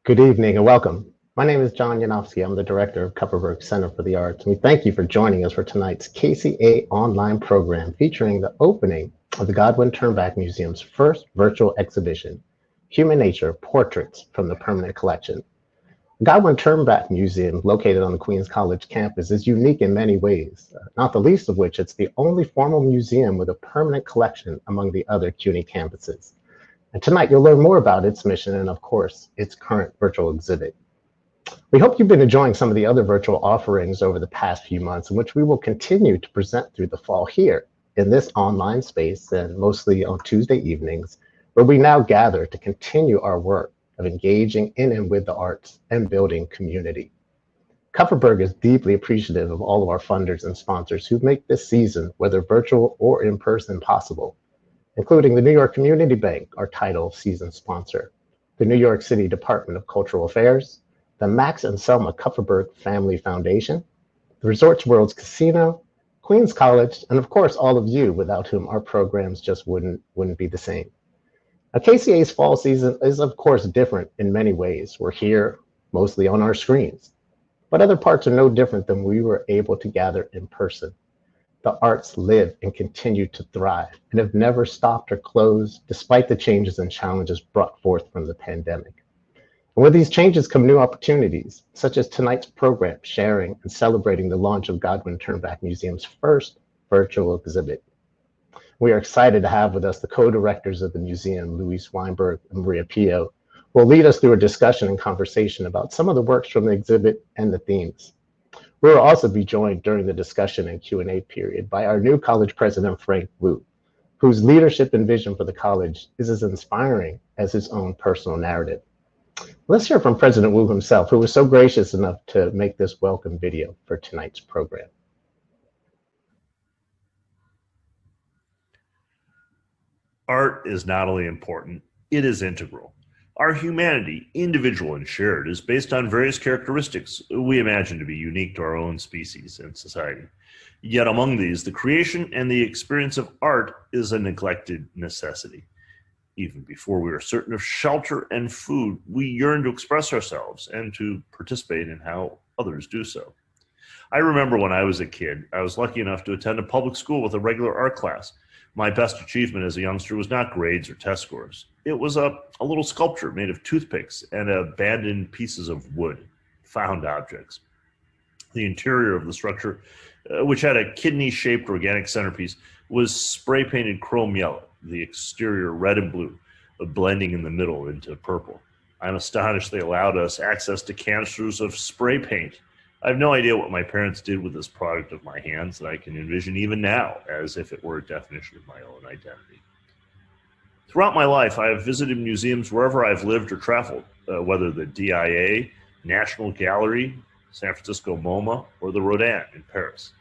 Good evening and welcome. My name is John Yanofsky. I'm the director of Kupferberg Center for the Arts. And we thank you for joining us for tonight's KCA online program featuring the opening of the Godwin-Ternbach Museum's first virtual exhibition, Human Nature: Portraits from the Permanent Collection. The Godwin-Ternbach Museum, located on the Queens College campus, is unique in many ways, not the least of which it's the only formal museum with a permanent collection among the other CUNY campuses. And tonight you'll learn more about its mission and, of course, its current virtual exhibit. We hope you've been enjoying some of the other virtual offerings over the past few months, in which we will continue to present through the fall here in this online space and mostly on Tuesday evenings, where we now gather to continue our work of engaging in and with the arts and building community. Kupferberg is deeply appreciative of all of our funders and sponsors who make this season, whether virtual or in person, possible, including the New York Community Bank, our title season sponsor, the New York City Department of Cultural Affairs, the Max and Selma Kupferberg Family Foundation, the Resorts World's Casino, Queens College, and of course all of you, without whom our programs just wouldn't be the same. Now, KCA's fall season is of course different in many ways. We're here mostly on our screens, but other parts are no different than we were able to gather in person. The arts live and continue to thrive and have never stopped or closed despite the changes and challenges brought forth from the pandemic. And with these changes come new opportunities, such as tonight's program sharing and celebrating the launch of Godwin-Ternbach Museum's first virtual exhibit. We are excited to have with us the co-directors of the museum, Louise, Weinberg, and Mariapio, who will lead us through a discussion and conversation about some of the works from the exhibit and the themes. We will also be joined during the discussion and Q&A period by our new college president, Frank Wu, whose leadership and vision for the college is as inspiring as his own personal narrative. Let's hear from President Wu himself, who was so gracious enough to make this welcome video for tonight's program. Art is not only important, it is integral. Our humanity, individual and shared, is based on various characteristics we imagine to be unique to our own species and society. Yet among these, the creation and the experience of art is a neglected necessity. Even before we are certain of shelter and food, we yearn to express ourselves and to participate in how others do so. I remember when I was a kid, I was lucky enough to attend a public school with a regular art class. My best achievement as a youngster was not grades or test scores. It was a little sculpture made of toothpicks and abandoned pieces of wood, found objects. The interior of the structure, which had a kidney-shaped organic centerpiece, was spray-painted chrome yellow, the exterior red and blue, blending in the middle into purple. I'm astonished they allowed us access to canisters of spray paint. I have no idea what my parents did with this product of my hands that I can envision even now as if it were a definition of my own identity. Throughout my life, I have visited museums wherever I've lived or traveled, whether the DIA, National Gallery, San Francisco MoMA, or the Rodin in Paris.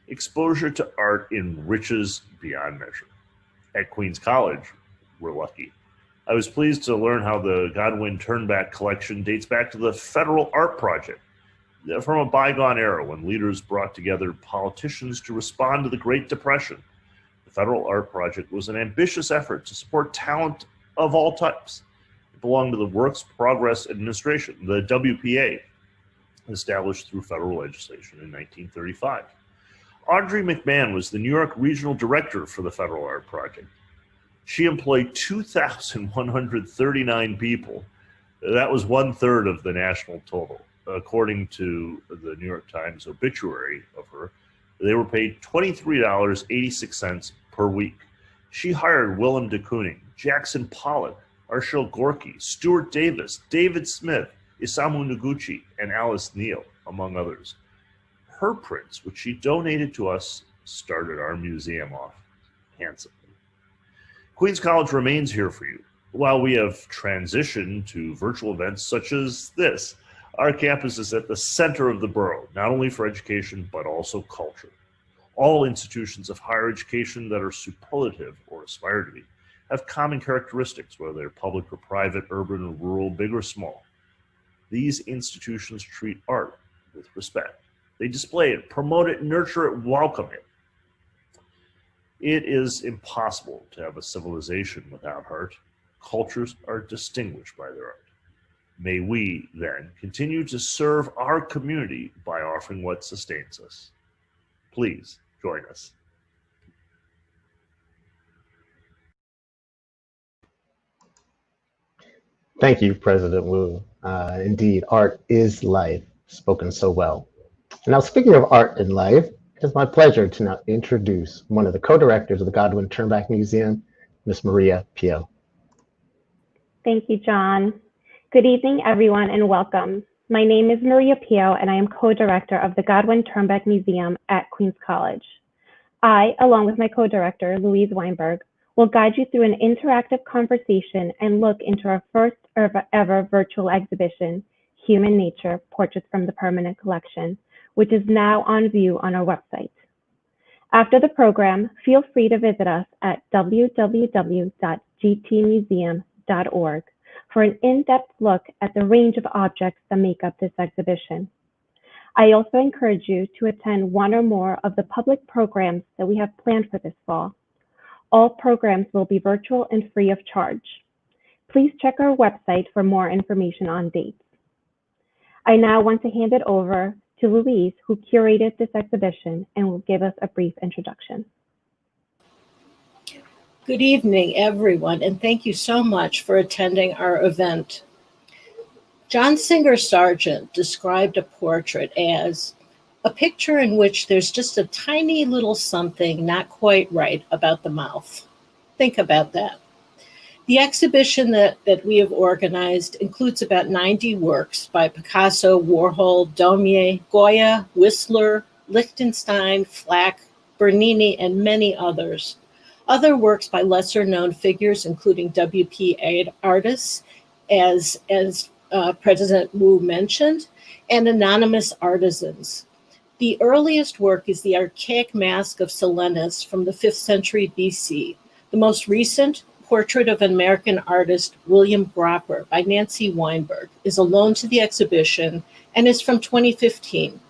Exposure to art enriches beyond measure. At Queens College, we're lucky. I was pleased to learn how the Godwin-Ternbach collection dates back to the Federal Art Project, from a bygone era when leaders brought together politicians to respond to the Great Depression. The Federal Art Project was an ambitious effort to support talent of all types. It belonged to the Works Progress Administration, the WPA, established through federal legislation in 1935. Audrey McMahon was the New York Regional Director for the Federal Art Project. She employed 2,139 people. That was 1/3 of the national total. According to the New York Times obituary of her, they were paid $23.86 per week. She hired Willem de Kooning, Jackson Pollock, Arshil Gorky, Stuart Davis, David Smith, Isamu Noguchi, and Alice Neal, among others. Her prints, which she donated to us, started our museum off handsomely. Queens College remains here for you. While we have transitioned to virtual events such as this, our campus is at the center of the borough, not only for education, but also culture. All institutions of higher education that are superlative or aspire to be have common characteristics, whether they're public or private, urban or rural, big or small. These institutions treat art with respect. They display it, promote it, nurture it, welcome it. It is impossible to have a civilization without art. Cultures are distinguished by their art. May we, then, continue to serve our community by offering what sustains us. Please join us. Thank you, President Wu. Indeed, art is life, spoken so well. And now, speaking of art and life, it is my pleasure to now introduce one of the co-directors of the Godwin-Ternbach Museum, Ms. Mariapio. Thank you, John. Good evening, everyone, and welcome. My name is Mariapio, and I am co-director of the Godwin-Ternbach Museum at Queens College. I, along with my co-director, Louise Weinberg, will guide you through an interactive conversation and look into our first ever virtual exhibition, Human Nature, Portraits from the Permanent Collection, which is now on view on our website. After the program, feel free to visit us at www.gtmuseum.org for an in-depth look at the range of objects that make up this exhibition. I also encourage you to attend one or more of the public programs that we have planned for this fall. All programs will be virtual and free of charge. Please check our website for more information on dates. I now want to hand it over to Louise, who curated this exhibition and will give us a brief introduction. Good evening, everyone, and thank you so much for attending our event. John Singer Sargent described a portrait as a picture in which there's just a tiny little something not quite right about the mouth. Think about that. The exhibition that we have organized includes about 90 works by Picasso, Warhol, Daumier, Goya, Whistler, Lichtenstein, Flack, Bernini, and many others. Other works by lesser-known figures, including WP artists, as President Wu mentioned, and anonymous artisans. The earliest work is the archaic mask of Salinas from the 5th century BC. The most recent, Portrait of an American Artist, William Gropper, by Nancy Weinberg, is a loan to the exhibition and is from 2015.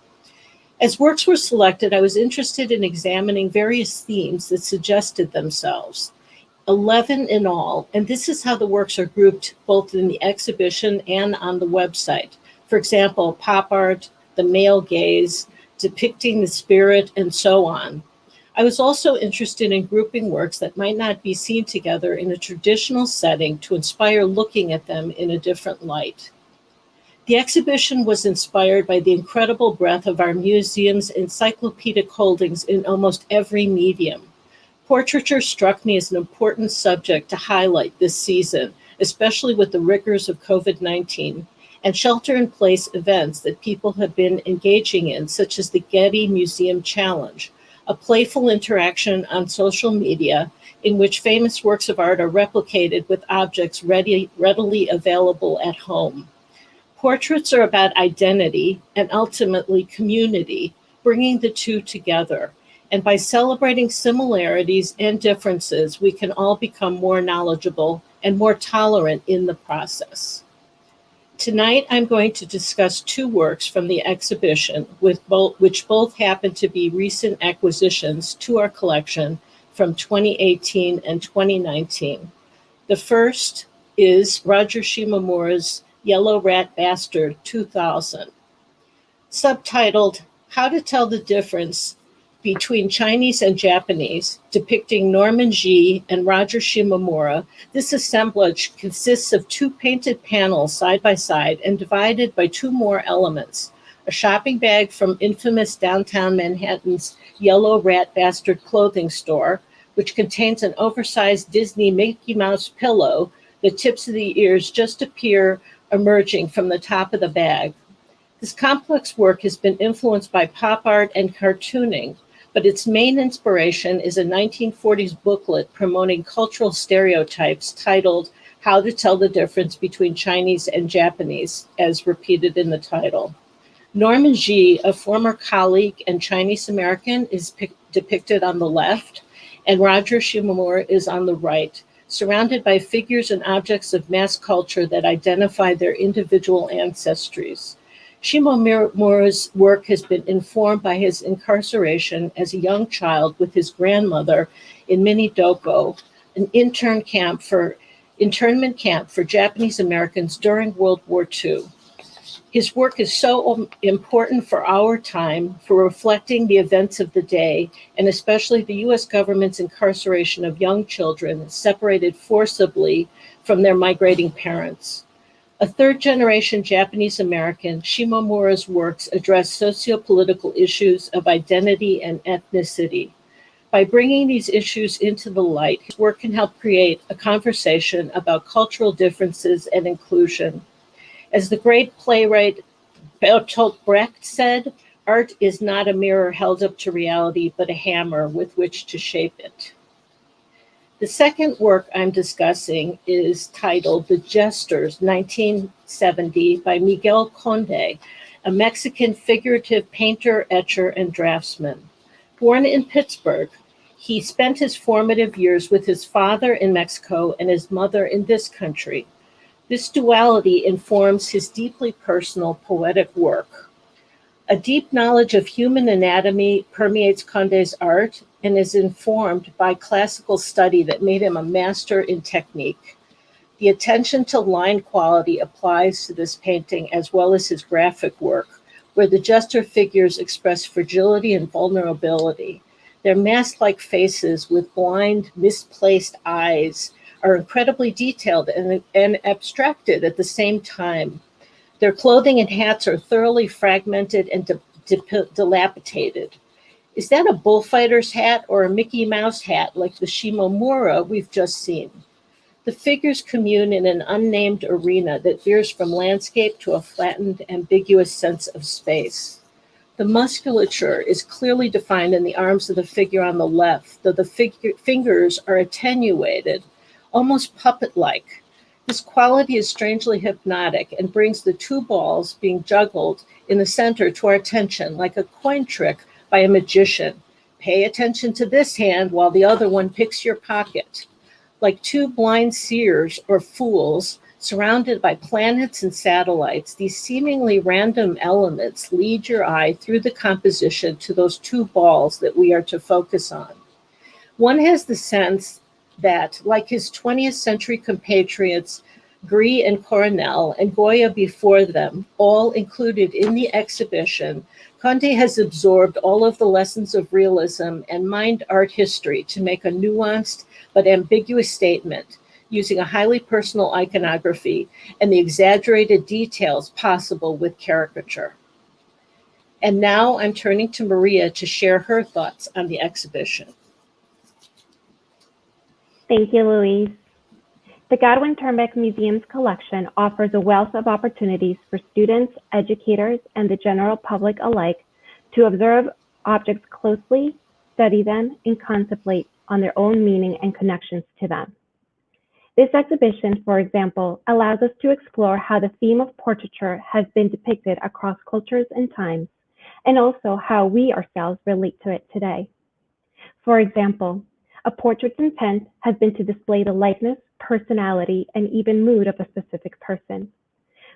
As works were selected, I was interested in examining various themes that suggested themselves. 11 in all, and this is how the works are grouped both in the exhibition and on the website. For example, pop art, the male gaze, depicting the spirit, and so on. I was also interested in grouping works that might not be seen together in a traditional setting to inspire looking at them in a different light. The exhibition was inspired by the incredible breadth of our museum's encyclopedic holdings in almost every medium. Portraiture struck me as an important subject to highlight this season, especially with the rigors of COVID-19 and shelter-in-place events that people have been engaging in, such as the Getty Museum Challenge, a playful interaction on social media in which famous works of art are replicated with objects readily available at home. Portraits are about identity and ultimately community, bringing the two together. And by celebrating similarities and differences, we can all become more knowledgeable and more tolerant in the process. Tonight, I'm going to discuss two works from the exhibition, which both happen to be recent acquisitions to our collection from 2018 and 2019. The first is Roger Shimomura's Yellow Rat Bastard 2000. Subtitled, How to Tell the Difference Between Chinese and Japanese, depicting Norman Xi and Roger Shimomura, this assemblage consists of two painted panels side by side and divided by two more elements. A shopping bag from infamous downtown Manhattan's Yellow Rat Bastard clothing store, which contains an oversized Disney Mickey Mouse pillow. The tips of the ears just appear emerging from the top of the bag. This complex work has been influenced by pop art and cartooning, but its main inspiration is a 1940s booklet promoting cultural stereotypes titled How to Tell the Difference Between Chinese and Japanese, as repeated in the title. Norman Xi, a former colleague and Chinese American, is depicted on the left, and Roger Shimomura is on the right, surrounded by figures and objects of mass culture that identify their individual ancestries. Shimomura's work has been informed by his incarceration as a young child with his grandmother in Minidoko, an intern camp for internment camp for Japanese Americans during World War II. His work is so important for our time, for reflecting the events of the day, and especially the U.S. government's incarceration of young children separated forcibly from their migrating parents. A third-generation Japanese American, Shimomura's works address socio-political issues of identity and ethnicity. By bringing these issues into the light, his work can help create a conversation about cultural differences and inclusion. As the great playwright Bertolt Brecht said, art is not a mirror held up to reality, but a hammer with which to shape it. The second work I'm discussing is titled The Jesters, 1970, by Miguel Conde, a Mexican figurative painter, etcher, and draftsman. Born in Pittsburgh, he spent his formative years with his father in Mexico and his mother in this country. This duality informs his deeply personal poetic work. A deep knowledge of human anatomy permeates Conde's art and is informed by classical study that made him a master in technique. The attention to line quality applies to this painting as well as his graphic work, where the jester figures express fragility and vulnerability. Their mask-like faces with blind, misplaced eyes are incredibly detailed and abstracted at the same time. Their clothing and hats are thoroughly fragmented and dilapidated. Is that a bullfighter's hat or a Mickey Mouse hat like the Shimomura we've just seen? The figures commune in an unnamed arena that veers from landscape to a flattened, ambiguous sense of space. The musculature is clearly defined in the arms of the figure on the left, though the fingers are attenuated, almost puppet-like. This quality is strangely hypnotic and brings the two balls being juggled in the center to our attention like a coin trick by a magician. Pay attention to this hand while the other one picks your pocket. Like two blind seers or fools surrounded by planets and satellites, these seemingly random elements lead your eye through the composition to those two balls that we are to focus on. One has the sense that, like his 20th century compatriots, Gris and Coronel and Goya before them, all included in the exhibition, Conde has absorbed all of the lessons of realism and mined art history to make a nuanced but ambiguous statement, using a highly personal iconography and the exaggerated details possible with caricature. And now I'm turning to Maria to share her thoughts on the exhibition. Thank you, Louise. The Godwin-Ternbach Museum's collection offers a wealth of opportunities for students, educators, and the general public alike to observe objects closely, study them, and contemplate on their own meaning and connections to them. This exhibition, for example, allows us to explore how the theme of portraiture has been depicted across cultures and times, and also how we ourselves relate to it today. For example, a portrait's intent has been to display the likeness, personality, and even mood of a specific person.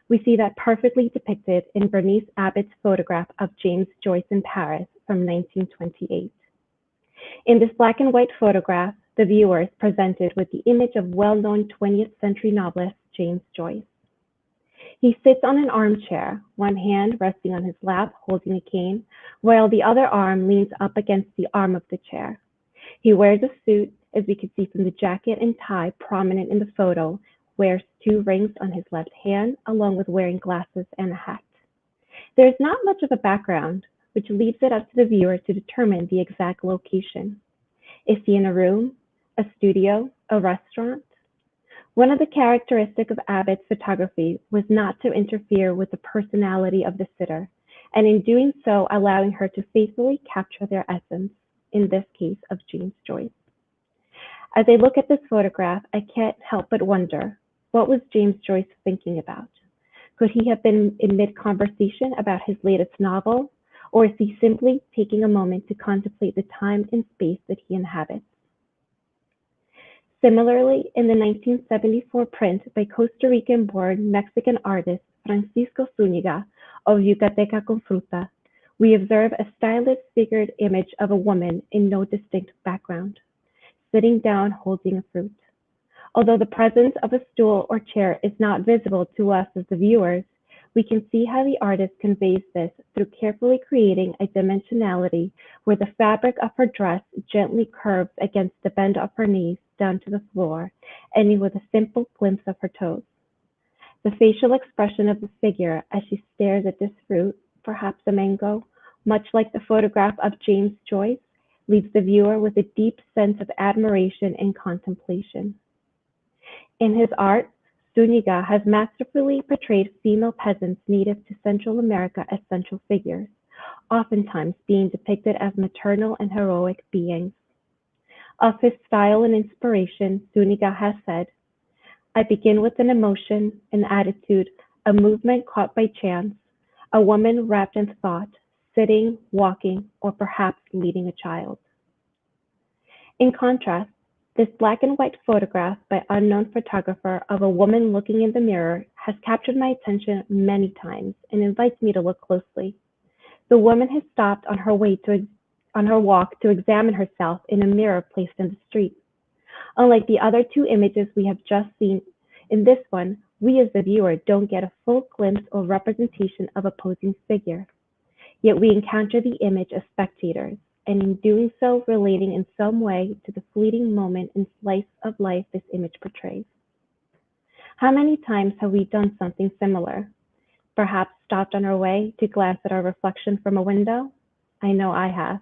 We see that perfectly depicted in Bernice Abbott's photograph of James Joyce in Paris from 1928. In this black and white photograph, the viewer is presented with the image of well-known 20th century novelist James Joyce. He sits on an armchair, one hand resting on his lap holding a cane, while the other arm leans up against the arm of the chair. He wears a suit, as we can see from the jacket and tie prominent in the photo, wears 2 rings on his left hand, along with wearing glasses and a hat. There is not much of a background, which leaves it up to the viewer to determine the exact location. Is he in a room, a studio, a restaurant? One of the characteristics of Abbott's photography was not to interfere with the personality of the sitter, and in doing so, allowing her to faithfully capture their essence, in this case of James Joyce. As I look at this photograph, I can't help but wonder, what was James Joyce thinking about? Could he have been in mid-conversation about his latest novel, or is he simply taking a moment to contemplate the time and space that he inhabits? Similarly, in the 1974 print by Costa Rican-born Mexican artist Francisco Zúñiga of Yucateca con Fruta, we observe a stylized figured image of a woman in no distinct background, sitting down holding a fruit. Although the presence of a stool or chair is not visible to us as the viewers, we can see how the artist conveys this through carefully creating a dimensionality where the fabric of her dress gently curves against the bend of her knees down to the floor, ending with a simple glimpse of her toes. The facial expression of the figure as she stares at this fruit, perhaps a mango, much like the photograph of James Joyce, leaves the viewer with a deep sense of admiration and contemplation. In his art, Zuniga has masterfully portrayed female peasants native to Central America as central figures, oftentimes being depicted as maternal and heroic beings. Of his style and inspiration, Zuniga has said, "I begin with an emotion, an attitude, a movement caught by chance, a woman wrapped in thought, sitting, walking, or perhaps leading a child." In contrast, this black and white photograph by unknown photographer of a woman looking in the mirror has captured my attention many times and invites me to look closely. The woman has stopped on her walk to examine herself in a mirror placed in the street. Unlike the other two images we have just seen, in this one, we as the viewer don't get a full glimpse or representation of a posing figure. Yet we encounter the image as spectators, and in doing so, relating in some way to the fleeting moment and slice of life this image portrays. How many times have we done something similar? Perhaps stopped on our way to glance at our reflection from a window? I know I have.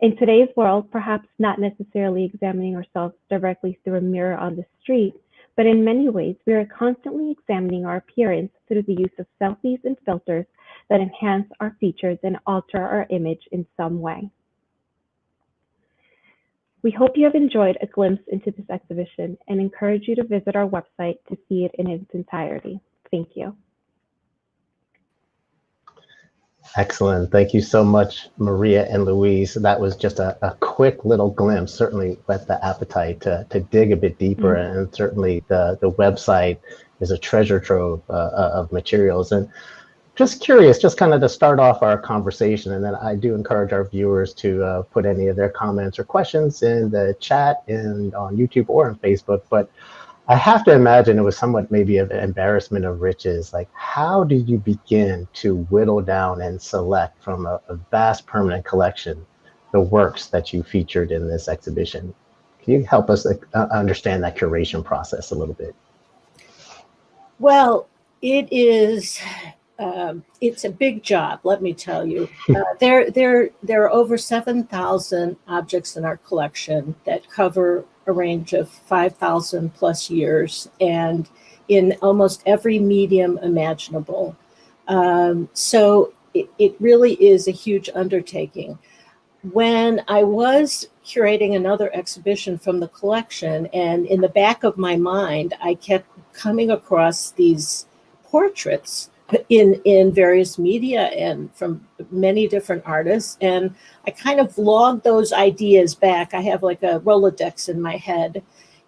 In today's world, perhaps not necessarily examining ourselves directly through a mirror on the street, but in many ways, we are constantly examining our appearance through the use of selfies and filters that enhance our features and alter our image in some way. We hope you have enjoyed a glimpse into this exhibition and encourage you to visit our website to see it in its entirety. Thank you. Excellent. Thank you so much, Maria and Louise. That was just a quick little glimpse, certainly whet the appetite to dig a bit deeper. And certainly the website is a treasure trove of materials. And just curious, just kind of to start off our conversation, and then I do encourage our viewers to put any of their comments or questions in the chat and on YouTube or on Facebook. But I have to imagine it was somewhat maybe of an embarrassment of riches. Like, how did you begin to whittle down and select from a vast permanent collection the works that you featured in this exhibition? Can you help us understand that curation process a little bit? Well, it is. It's a big job, let me tell you. There are over 7,000 objects in our collection that cover a range of 5,000 plus years and in almost every medium imaginable. So it really is a huge undertaking. When I was curating another exhibition from the collection, and in the back of my mind, I kept coming across these portraits in various media and from many different artists. And I kind of logged those ideas back. I have like a Rolodex in my head.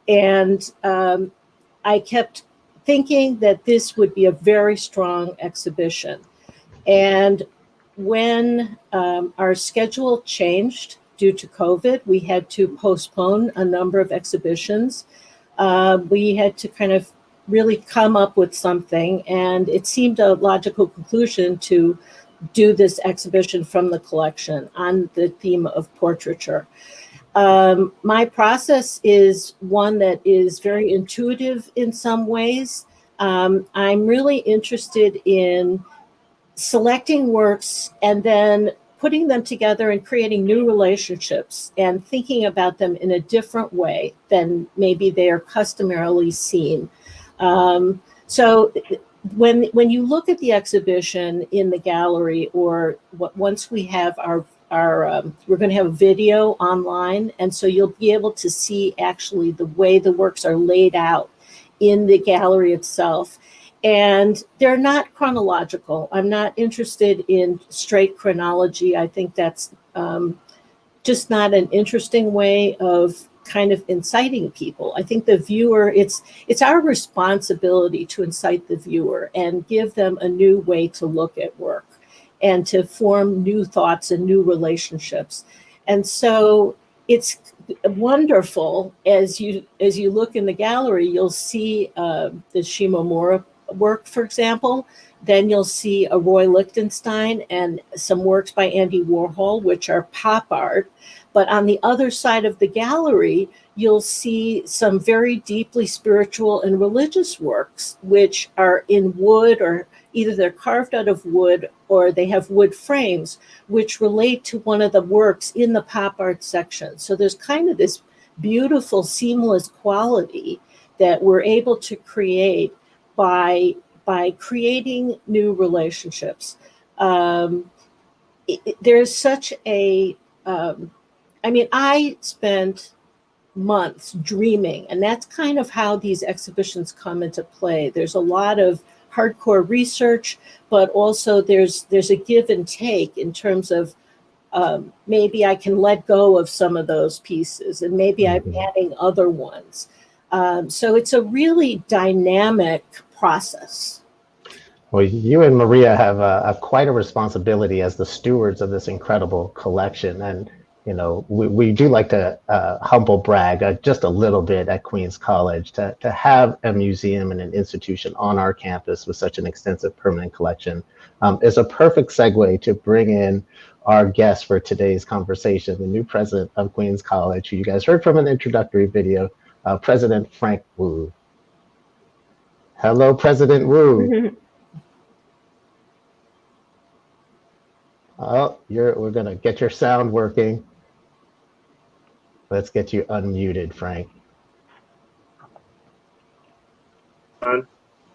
And I kept thinking that this would be a very strong exhibition. And when our schedule changed due to COVID, we had to postpone a number of exhibitions. We had to kind of really come up with something, and it seemed a logical conclusion to do this exhibition from the collection on the theme of portraiture. My process is one that is very intuitive in some ways. I'm really interested in selecting works and then putting them together and creating new relationships and thinking about them in a different way than maybe they are customarily seen. So when you look at the exhibition in the gallery, or once we have our we're going to have a video online, and so you'll be able to see actually the way the works are laid out in the gallery itself. And they're not chronological. I'm not interested in straight chronology. I think that's just not an interesting way of kind of inciting people. I think the viewer, it's our responsibility to incite the viewer and give them a new way to look at work and to form new thoughts and new relationships. And so it's wonderful. As you look in the gallery, you'll see the Shimomura work, for example. Then you'll see a Roy Lichtenstein and some works by Andy Warhol, which are pop art. But on the other side of the gallery, you'll see some very deeply spiritual and religious works, which are in wood, or either they're carved out of wood or they have wood frames, which relate to one of the works in the pop art section. So there's kind of this beautiful, seamless quality that we're able to create by creating new relationships. There's such a, I spent months dreaming, and that's kind of how these exhibitions come into play. There's a lot of hardcore research, but also there's a give and take in terms of maybe I can let go of some of those pieces, and maybe I'm adding other ones. So it's a really dynamic process. Well, you and Maria have quite a responsibility as the stewards of this incredible collection. And, we do like to humble brag just a little bit at Queens College to have a museum and an institution on our campus with such an extensive permanent collection is a perfect segue to bring in our guest for today's conversation, the new president of Queens College, who you guys heard from an introductory video, President Frank Wu. Hello, President Wu. Oh, we're gonna get your sound working. Let's get you unmuted, Frank. There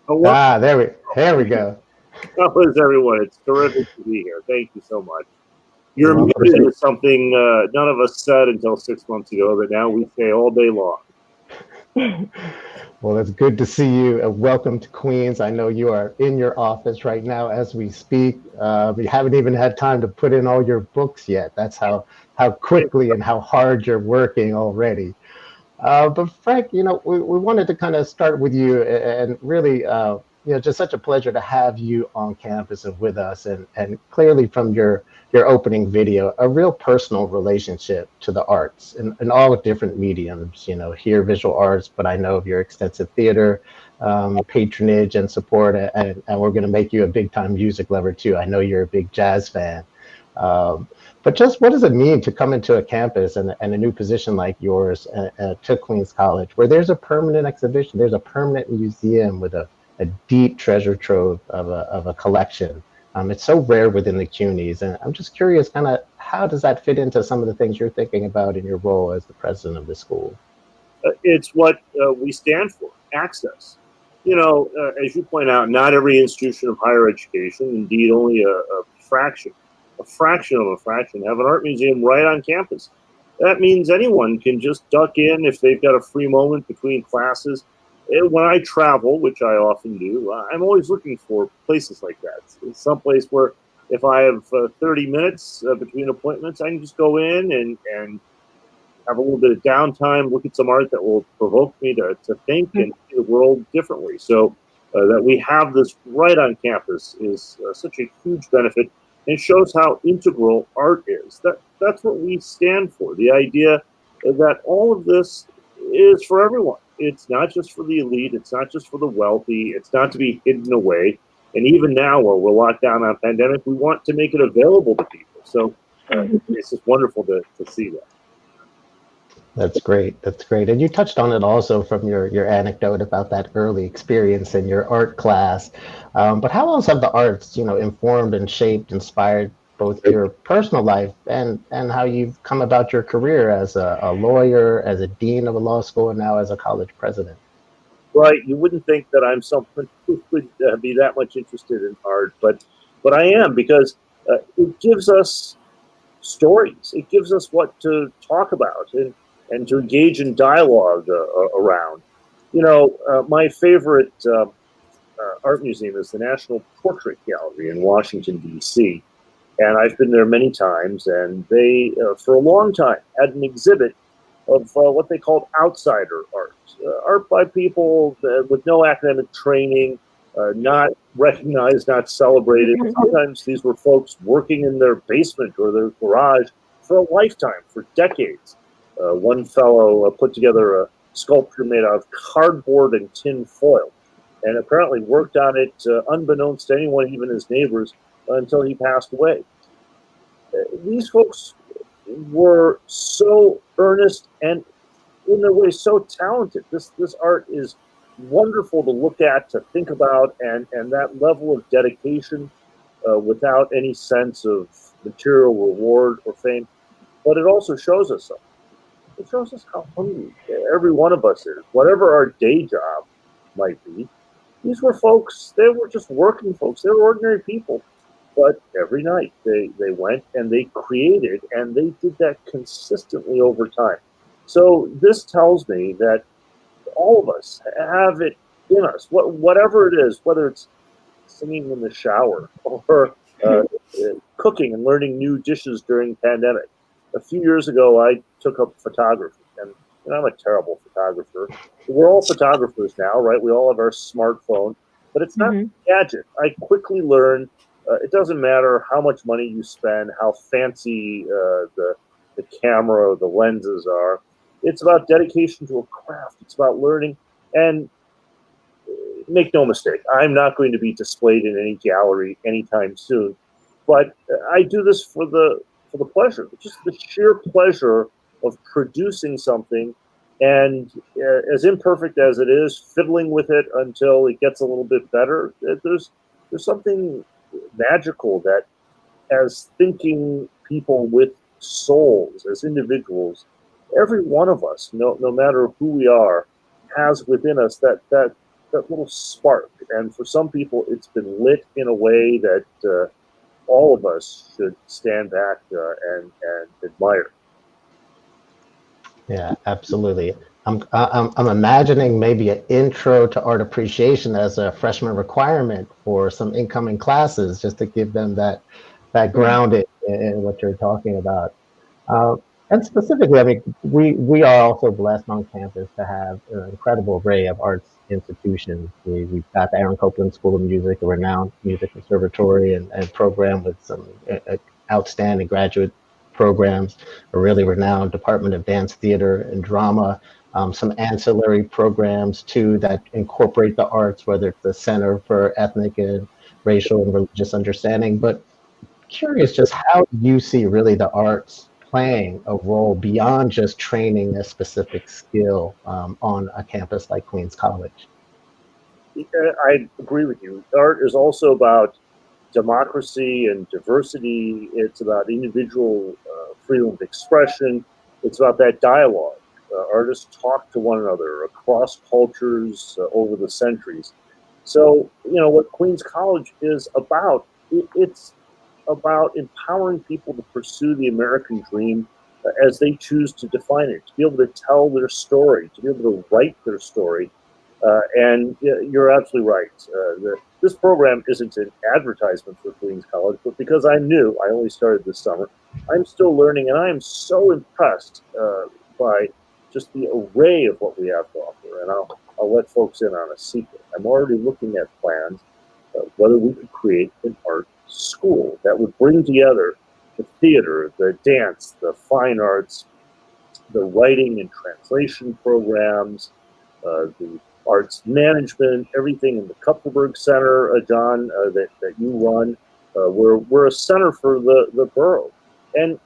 we go. How is everyone? It's terrific to be here. Thank you so much. You're muted is something none of us said until 6 months ago, but now we say all day long. Well, it's good to see you. Welcome to Queens. I know you are in your office right now as we speak. You haven't even had time to put in all your books yet. That's how quickly and how hard you're working already. But Frank, we wanted to kind of start with you, and really, just such a pleasure to have you on campus and with us, and clearly from your opening video, a real personal relationship to the arts in all different mediums, here visual arts, but I know of your extensive theater patronage and support, and we're going to make you a big time music lover too. I know you're a big jazz fan. But just what does it mean to come into a campus and a new position like yours to Queens College, where there's a permanent exhibition, there's a permanent museum with a deep treasure trove of a collection. It's so rare within the CUNYs, and I'm just curious, kind of, how does that fit into some of the things you're thinking about in your role as the president of the school? It's what we stand for, access. As you point out, not every institution of higher education, indeed only a fraction of a fraction, have an art museum right on campus. That means anyone can just duck in if they've got a free moment between classes. When I travel, which I often do, I'm always looking for places like that. It's someplace where if I have 30 minutes between appointments, I can just go in and have a little bit of downtime, look at some art that will provoke me to think and see the world differently. So that we have this right on campus is such a huge benefit. And it shows how integral art is. That's what we stand for, the idea that all of this is for everyone. It's not just for the elite. It's not just for the wealthy. It's not to be hidden away. And even now, while we're locked down on pandemic, we want to make it available to people. So it's just wonderful to see that. That's great. That's great. And you touched on it also from your anecdote about that early experience in your art class. But how else have the arts, informed and shaped, inspired both your personal life and how you've come about your career as a lawyer, as a dean of a law school, and now as a college president? Right. You wouldn't think that I'm someone who would be that much interested in art, but I am, because it gives us stories. It gives us what to talk about and to engage in dialogue around. My favorite art museum is the National Portrait Gallery in Washington, D.C., and I've been there many times, and they, for a long time, had an exhibit of what they called outsider art. Art by people with no academic training, not recognized, not celebrated. Sometimes these were folks working in their basement or their garage for a lifetime, for decades. One fellow put together a sculpture made out of cardboard and tin foil, and apparently worked on it unbeknownst to anyone, even his neighbors, until he passed away. These folks were so earnest and, in a way, so talented. This art is wonderful to look at, to think about, and that level of dedication without any sense of material reward or fame. But it also shows us something. It shows us how hungry every one of us is, whatever our day job might be. These were folks, they were just working folks. They were ordinary people. But every night they went and they created, and they did that consistently over time. So this tells me that all of us have it in us, whatever it is, whether it's singing in the shower or cooking and learning new dishes during pandemic. A few years ago, I took up photography, and I'm a terrible photographer. We're all photographers now, right? We all have our smartphone, but it's not a gadget. I quickly learned it doesn't matter how much money you spend, how fancy the camera or the lenses are. It's about dedication to a craft. It's about learning. And make no mistake, I'm not going to be displayed in any gallery anytime soon. But I do this for the pleasure, just the sheer pleasure of producing something, and as imperfect as it is, fiddling with it until it gets a little bit better. There's something magical that, as thinking people with souls, as individuals, every one of us, no matter who we are, has within us that little spark. And for some people, it's been lit in a way that all of us should stand back and admire. Yeah, absolutely. I'm imagining maybe an intro to art appreciation as a freshman requirement for some incoming classes, just to give them that grounding in what you're talking about. And specifically, I mean, we are also blessed on campus to have an incredible array of arts institutions. We've got the Aaron Copland School of Music, a renowned music conservatory and program with some outstanding graduate programs, a really renowned Department of Dance, Theater, and Drama, some ancillary programs too that incorporate the arts, whether it's the Center for Ethnic and Racial and Religious Understanding. But curious just how you see really the arts playing a role beyond just training a specific skill on a campus like Queens College. I agree with you. Art is also about democracy and diversity. It's about individual freedom of expression. It's about that dialogue. Artists talk to one another across cultures over the centuries. So, what Queens College is about, it's about empowering people to pursue the American dream as they choose to define it, to be able to tell their story, to be able to write their story. And you're absolutely right. This program isn't an advertisement for Queens College, but because I'm new, I only started this summer, I'm still learning, and I am so impressed by just the array of what we have to offer. And I'll let folks in on a secret. I'm already looking at plans whether we could create an art school that would bring together the theater, the dance, the fine arts, the writing and translation programs, the arts management, everything in the Kupferberg Center, John, that you run. We're a center for the borough. And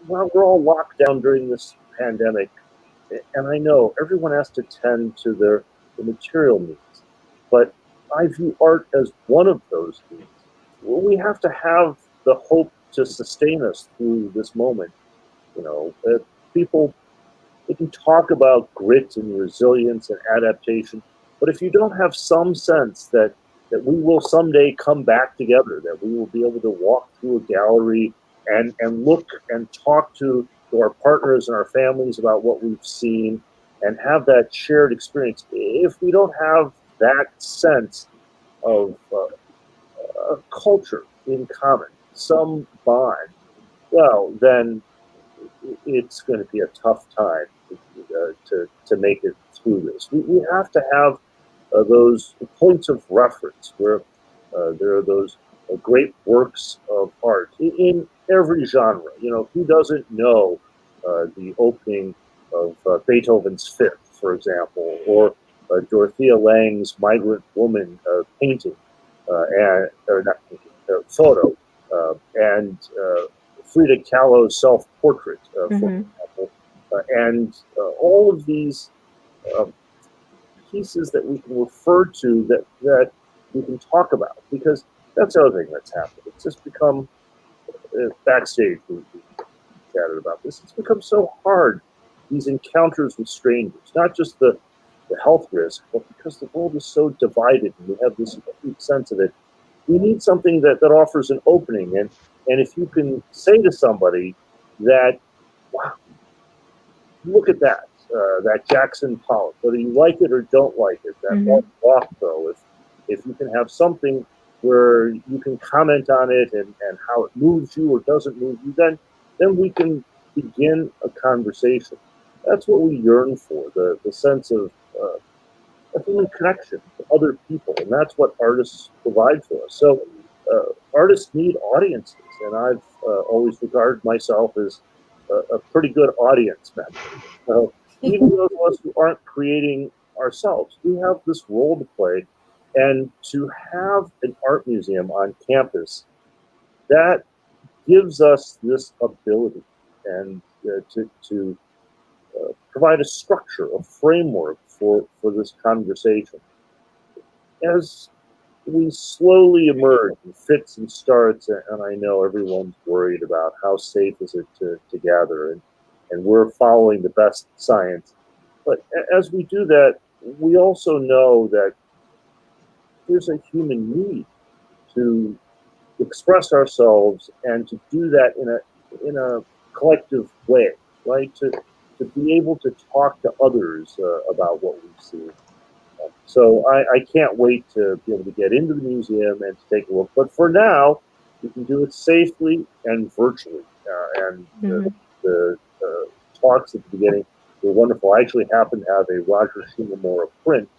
while we're all locked down during this pandemic, and I know everyone has to tend to the material needs, but I view art as one of those needs. We have to have the hope to sustain us through this moment. People, they can talk about grit and resilience and adaptation, but if you don't have some sense that we will someday come back together, that we will be able to walk through a gallery and look and talk to our partners and our families about what we've seen and have that shared experience, if we don't have that sense of a culture in common, some bond, well, then it's going to be a tough time to make it through this. We have to have those points of reference where there are those great works of art in every genre. Who doesn't know the opening Beethoven's Fifth, for example, or Dorothea Lange's Migrant Woman painting, or not painting, photo, and Frida Kahlo's self-portrait, for example, and all of these pieces that we can refer to that we can talk about, because that's the other thing that's happened. It's just become backstage. We chatted about this. It's become so hard, these encounters with strangers, not just the health risk, but because the world is so divided and we have this acute sense of it. We need something that offers an opening, and if you can say to somebody that, wow, look at that, that Jackson Pollock, whether you like it or don't like it, that Rothko, if you can have something where you can comment on it and how it moves you or doesn't move you, then we can begin a conversation. That's what we yearn for, the sense of a human connection to other people, and that's what artists provide for us. So artists need audiences, and I've always regarded myself as a pretty good audience member. Even those of us who aren't creating ourselves, we have this role to play, and to have an art museum on campus, that gives us this ability and to provide a structure, a framework for this conversation. As we slowly emerge in fits and starts, and I know everyone's worried about how safe is it to gather, and we're following the best science. But as we do that, we also know that there's a human need to express ourselves and to do that in a collective way, right? To be able to talk to others about what we've seen. So I can't wait to be able to get into the museum and to take a look. But for now, you can do it safely and virtually. The talks at the beginning were wonderful. I actually happen to have a Roger Shimomura print.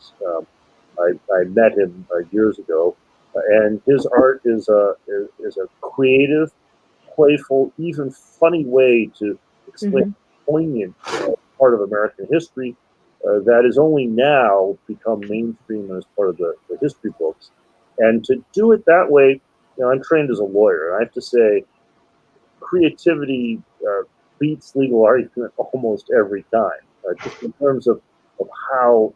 I met him years ago, and his art is a creative, playful, even funny way to explain poignant part of American history that is only now become mainstream as part of the history books. And to do it that way, I'm trained as a lawyer, and I have to say, creativity beats legal argument almost every time, just in terms of how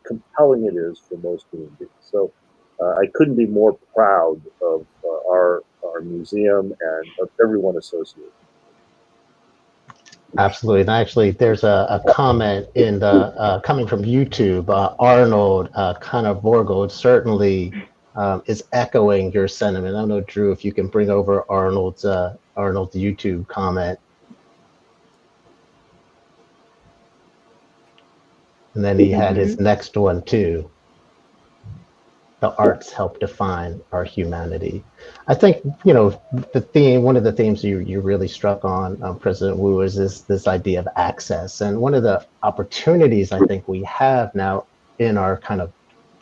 compelling it is for most human beings. So I couldn't be more proud of our museum and of everyone associated. Absolutely. And actually, there's a comment in the coming from YouTube. Arnold Vorgold certainly is echoing your sentiment. I don't know, Drew, if you can bring over Arnold's YouTube comment. And then he had his next one too. The arts help define our humanity. I think, one of the themes you really struck on, President Wu, is this idea of access. And one of the opportunities I think we have now in our kind of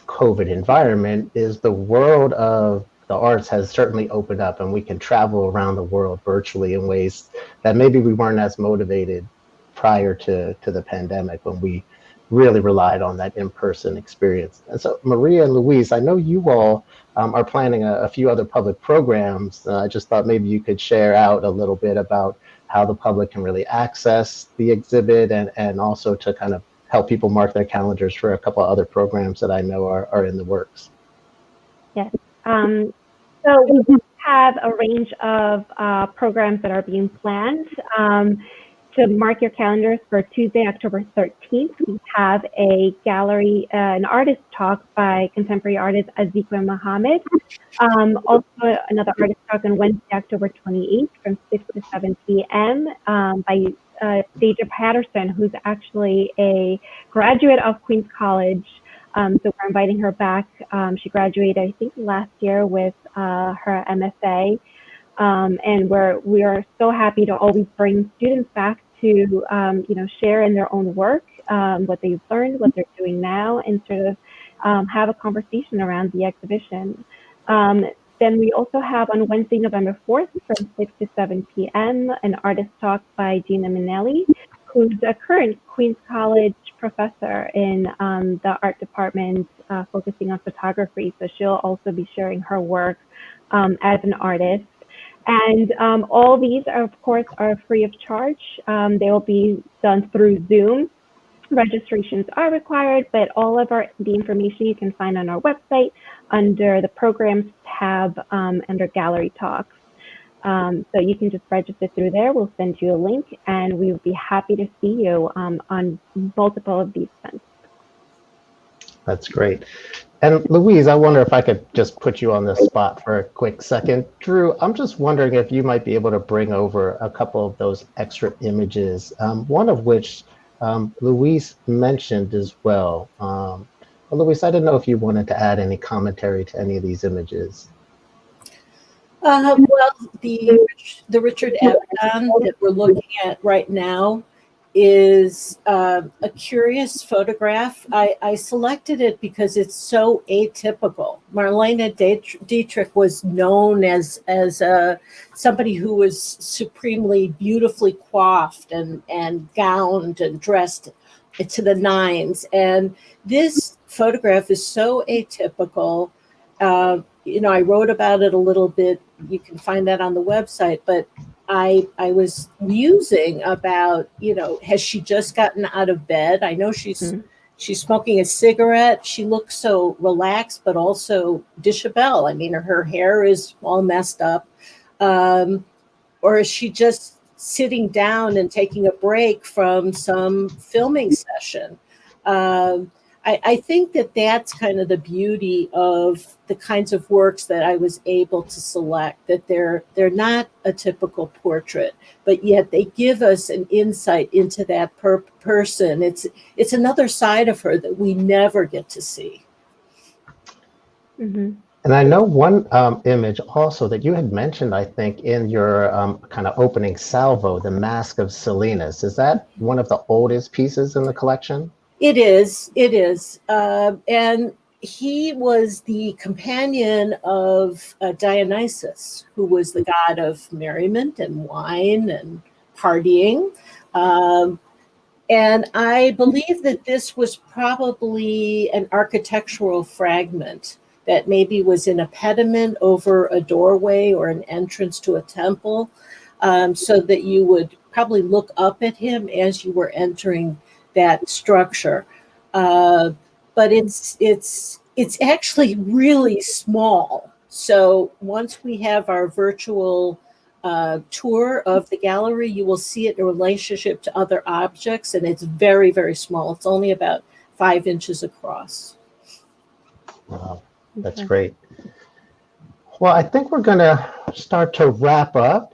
COVID environment is the world of the arts has certainly opened up, and we can travel around the world virtually in ways that maybe we weren't as motivated prior to the pandemic, when we really relied on that in-person experience. And so, Maria and Louise, I know you all are planning a few other public programs. I just thought maybe you could share out a little bit about how the public can really access the exhibit, and also to kind of help people mark their calendars for a couple of other programs that I know are in the works. Yes. So we do have a range of programs that are being planned. To mark your calendars for Tuesday, October 13th, we have a gallery, an artist talk by contemporary artist Azikwe Muhammad. Also another artist talk on Wednesday, October 28th from 6 to 7 p.m. By Deja Patterson, who's actually a graduate of Queens College. So we're inviting her back. She graduated, I think, last year with her MFA. And we are so happy to always bring students back to share in their own work, what they've learned, what they're doing now, and sort of have a conversation around the exhibition. Then we also have on Wednesday, November 4th from 6 to 7 p.m. an artist talk by Gina Minnelli, who's a current Queens College professor in the art department, focusing on photography. So she'll also be sharing her work as an artist. And all these, are, of course, are free of charge. They will be done through Zoom. Registrations are required, but all of the information you can find on our website under the programs tab under gallery talks. So you can just register through there. We'll send you a link, and we will be happy to see you on multiple of these events. That's great. And Louise, I wonder if I could just put you on the spot for a quick second. Drew, I'm just wondering if you might be able to bring over a couple of those extra images, one of which Louise mentioned as well. Louise, I didn't know if you wanted to add any commentary to any of these images. Well, the Richard Avedon that we're looking at right now is a curious photograph. I selected it because it's so atypical. Marlene Dietrich was known as somebody who was supremely beautifully coiffed and gowned and dressed to the nines. And this photograph is so atypical. I wrote about it a little bit. You can find that on the website, but I was musing about, has she just gotten out of bed? I know she's smoking a cigarette. She looks so relaxed, but also disheveled. I mean, her hair is all messed up. Or is she just sitting down and taking a break from some filming session? I think that's kind of the beauty of the kinds of works that I was able to select, that they're not a typical portrait, but yet they give us an insight into that person. It's another side of her that we never get to see. Mm-hmm. And I know one image also that you had mentioned, I think, in your kind of opening salvo, the Mask of Salinas. Is that one of the oldest pieces in the collection? It is. And he was the companion of Dionysus, who was the god of merriment and wine and partying. And I believe that this was probably an architectural fragment that maybe was in a pediment over a doorway or an entrance to a temple, so that you would probably look up at him as you were entering that structure. But it's actually really small. So once we have our virtual tour of the gallery, you will see it in relationship to other objects, and it's very, very small. It's only about 5 inches across. Wow, that's great. Well, I think we're going to start to wrap up.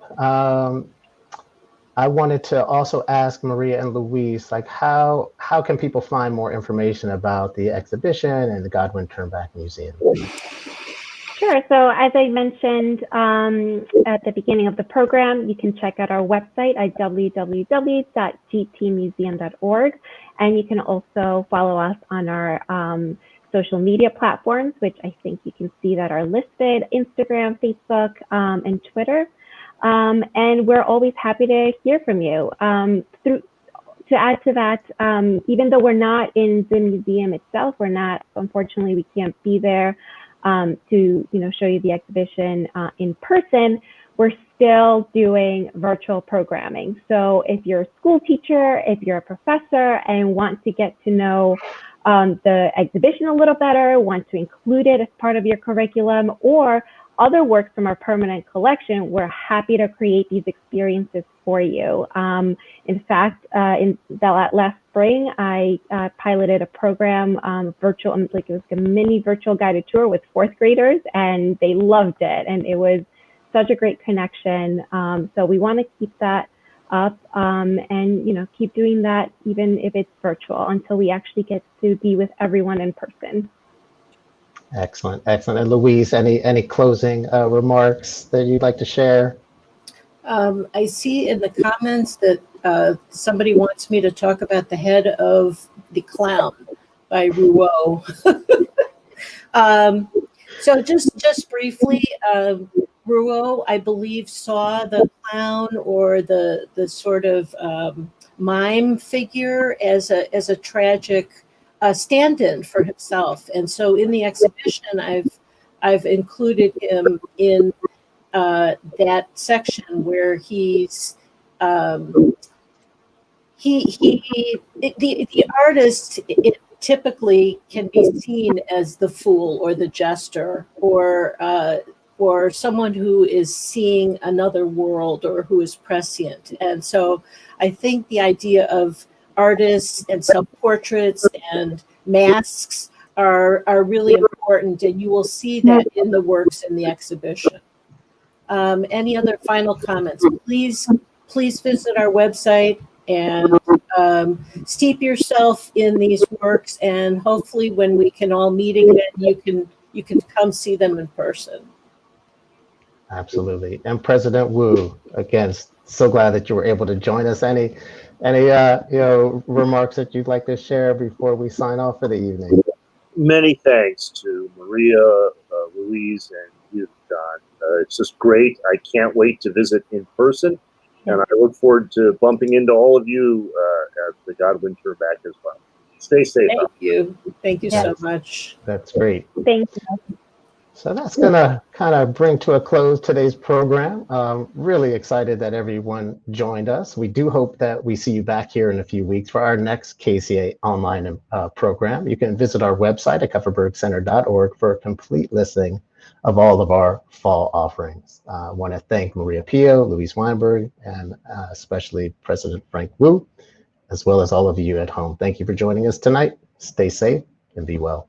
I wanted to also ask Maria and Louise, like how can people find more information about the exhibition and the Godwin-Ternbach Museum? Sure. So as I mentioned at the beginning of the program, you can check out our website at www.gtmuseum.org. And you can also follow us on our social media platforms, which I think you can see that are listed: Instagram, Facebook, and Twitter. And we're always happy to hear from you. To add to that, even though we're not in the museum itself, unfortunately, we can't be there to show you the exhibition in person. We're still doing virtual programming. So if you're a school teacher, if you're a professor and want to get to know the exhibition a little better, want to include it as part of your curriculum, or other works from our permanent collection, we're happy to create these experiences for you. In fact, in last spring, I piloted a program, virtual, like it was a mini virtual guided tour with 4th graders, and they loved it. And it was such a great connection. So we want to keep that up and keep doing that, even if it's virtual, until we actually get to be with everyone in person. Excellent. And Louise, any closing remarks that you'd like to share? I see in the comments that somebody wants me to talk about The Head of the Clown by Rouault. So just briefly, Rouault, I believe, saw the clown or the sort of mime figure as a tragic stand-in for himself. And so in the exhibition, I've included him in that section where he's the artist typically can be seen as the fool or the jester or someone who is seeing another world or who is prescient. And so I think the idea of artists and self-portraits and masks are really important, and you will see that in the works in the exhibition. Any other final comments? Please visit our website and steep yourself in these works, and hopefully when we can all meet again, you can come see them in person. Absolutely. And President Wu, again, so glad that you were able to join us. Any remarks that you'd like to share before we sign off for the evening? Many thanks to Maria, Louise, and you, John. It's just great. I can't wait to visit in person, and I look forward to bumping into all of you at the Godwin-Ternbach as well. Stay safe. Thank you so much. That's great. Thank you. So that's going to kind of bring to a close today's program. Really excited that everyone joined us. We do hope that we see you back here in a few weeks for our next KCA online program. You can visit our website at kupferbergcenter.org for a complete listing of all of our fall offerings. I want to thank Mariapio, Louise Weinberg, and especially President Frank Wu, as well as all of you at home. Thank you for joining us tonight. Stay safe and be well.